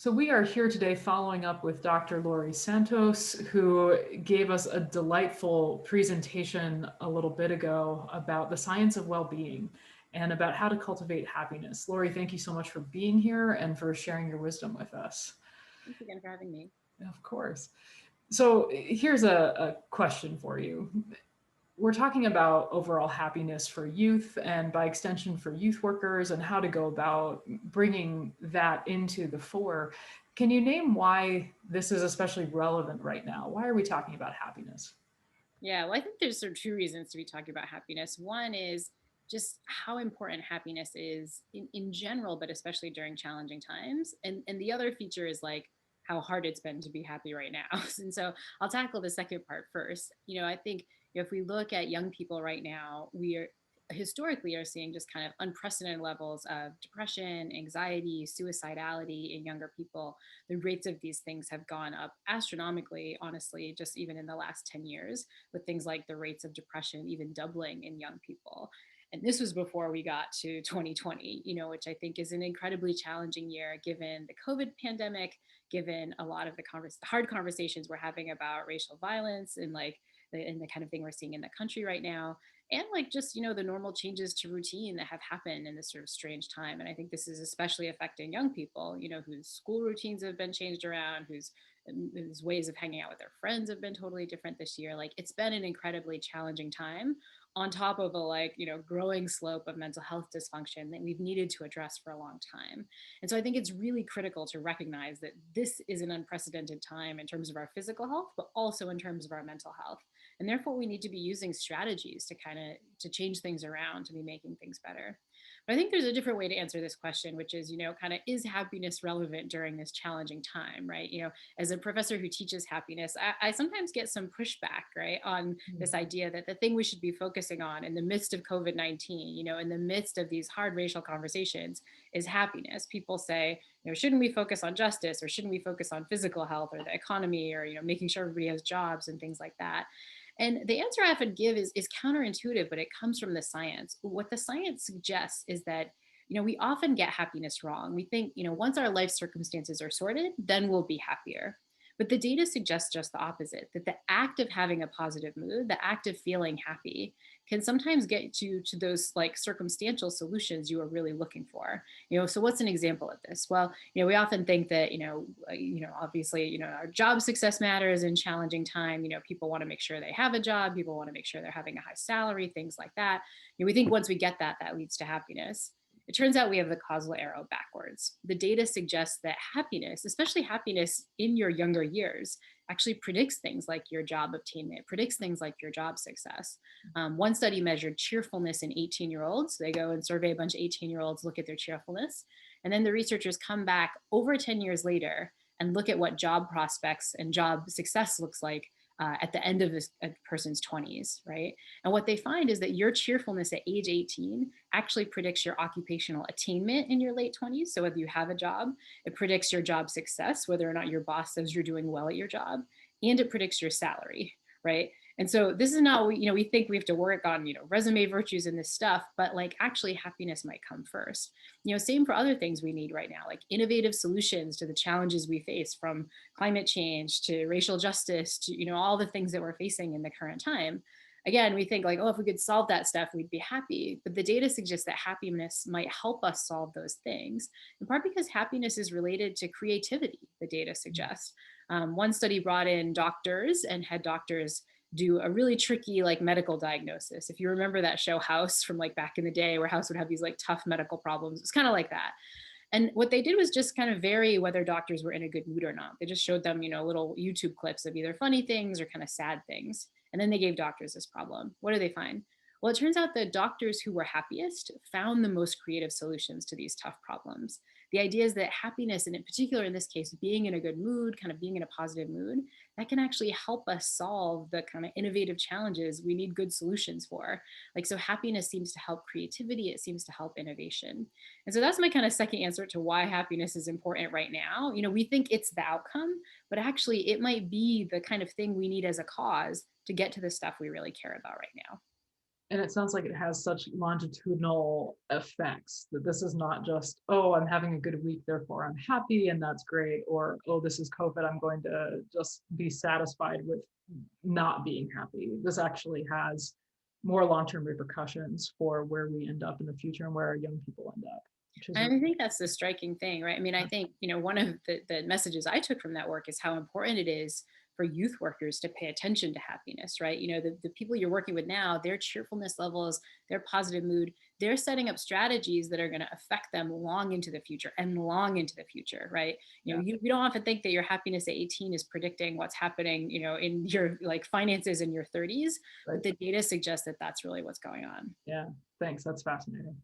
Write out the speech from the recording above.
So we are here today following up with Dr. Laurie Santos, who gave us a delightful presentation a little bit ago about the science of well-being and about how to cultivate happiness. Laurie, thank you so much for being here and for sharing your wisdom with us. Thanks again for having me. Of course. So here's a question for you. We're talking about overall happiness for youth and by extension for youth workers and how to go about bringing that into the fore. Can you name why this is especially relevant right now? Why are we talking about happiness? Yeah, well, I think there's sort of two reasons to be talking about happiness. One is just how important happiness is in general, but especially during challenging times. And the other feature is like how hard it's been to be happy right now. And so I'll tackle the second part first. I think if we look at young people right now, we are historically are seeing just kind of unprecedented levels of depression, anxiety, suicidality in younger people. The rates of these things have gone up astronomically, honestly, just even in the last 10 years, with things like the rates of depression even doubling in young people. And this was before we got to 2020, which I think is an incredibly challenging year given the COVID pandemic, given a lot of the hard conversations we're having about racial violence and like and the kind of thing we're seeing in the country right now, and like just the normal changes to routine that have happened in this sort of strange time. And I think this is especially affecting young people, whose school routines have been changed around, whose ways of hanging out with their friends have been totally different this year. Like it's been an incredibly challenging time on top of a growing slope of mental health dysfunction that we've needed to address for a long time. And so I think it's really critical to recognize that this is an unprecedented time in terms of our physical health, but also in terms of our mental health. And therefore we need to be using strategies to to change things around, to be making things better. But I think there's a different way to answer this question, which is, is happiness relevant during this challenging time, right? As a professor who teaches happiness, I sometimes get some pushback, right, on this idea that the thing we should be focusing on in the midst of COVID-19, in the midst of these hard racial conversations, is happiness. People say, shouldn't we focus on justice, or shouldn't we focus on physical health or the economy, or, making sure everybody has jobs and things like that. And the answer I often give is counterintuitive, but it comes from the science. What the science suggests is that, we often get happiness wrong. We think, once our life circumstances are sorted, then we'll be happier. But the data suggests just the opposite, that the act of having a positive mood, the act of feeling happy, can sometimes get you to those like circumstantial solutions you are really looking for. So what's an example of this? Well, we often think that, obviously, our job success matters in challenging time. People want to make sure they have a job. People want to make sure they're having a high salary, things like that. We think once we get that, that leads to happiness. It turns out we have the causal arrow backwards. The data suggests that happiness, especially happiness in your younger years, actually predicts things like your job obtainment, predicts things like your job success. One study measured cheerfulness in 18-year-olds. They go and survey a bunch of 18-year-olds, look at their cheerfulness. And then the researchers come back over 10 years later and look at what job prospects and job success looks like at the end of a person's 20s, right? And what they find is that your cheerfulness at age 18 actually predicts your occupational attainment in your late 20s. So whether you have a job, it predicts your job success, whether or not your boss says you're doing well at your job, and it predicts your salary, right? And so this is not, we think we have to work on, resume virtues and this stuff, but like actually happiness might come first. Same for other things we need right now, like innovative solutions to the challenges we face, from climate change to racial justice to, all the things that we're facing in the current time. Again, we think like, oh, if we could solve that stuff, we'd be happy. But the data suggests that happiness might help us solve those things, in part because happiness is related to creativity, the data suggests. One study brought in doctors and had doctors do a really tricky like medical diagnosis. If you remember that show House from like back in the day, where House would have these like tough medical problems, it's kind of like that. And what they did was just kind of vary whether doctors were in a good mood or not. They just showed them, little YouTube clips of either funny things or kind of sad things. And then they gave doctors this problem. What do they find? Well, it turns out the doctors who were happiest found the most creative solutions to these tough problems. The idea is that happiness, and in particular in this case, being in a good mood, kind of being in a positive mood, that can actually help us solve the kind of innovative challenges we need good solutions for. Like, so happiness seems to help creativity, it seems to help innovation. And so that's my kind of second answer to why happiness is important right now. We think it's the outcome, but actually it might be the kind of thing we need as a cause to get to the stuff we really care about right now. And it sounds like it has such longitudinal effects that this is not just, oh, I'm having a good week, therefore I'm happy and that's great, or oh, this is COVID, I'm going to just be satisfied with not being happy. This actually has more long-term repercussions for where we end up in the future and where our young people end up, which is And really I think that's the striking thing, right? I mean, I think, one of the messages I took from that work is how important it is for youth workers to pay attention to happiness, right? The people you're working with now, their cheerfulness levels, their positive mood, they're setting up strategies that are going to affect them long into the future and long into the future, right? yeah, You don't often think that your happiness at 18 is predicting what's happening, in your like finances in your 30s, right. but the data suggests that that's really what's going on. Yeah, thanks. That's fascinating.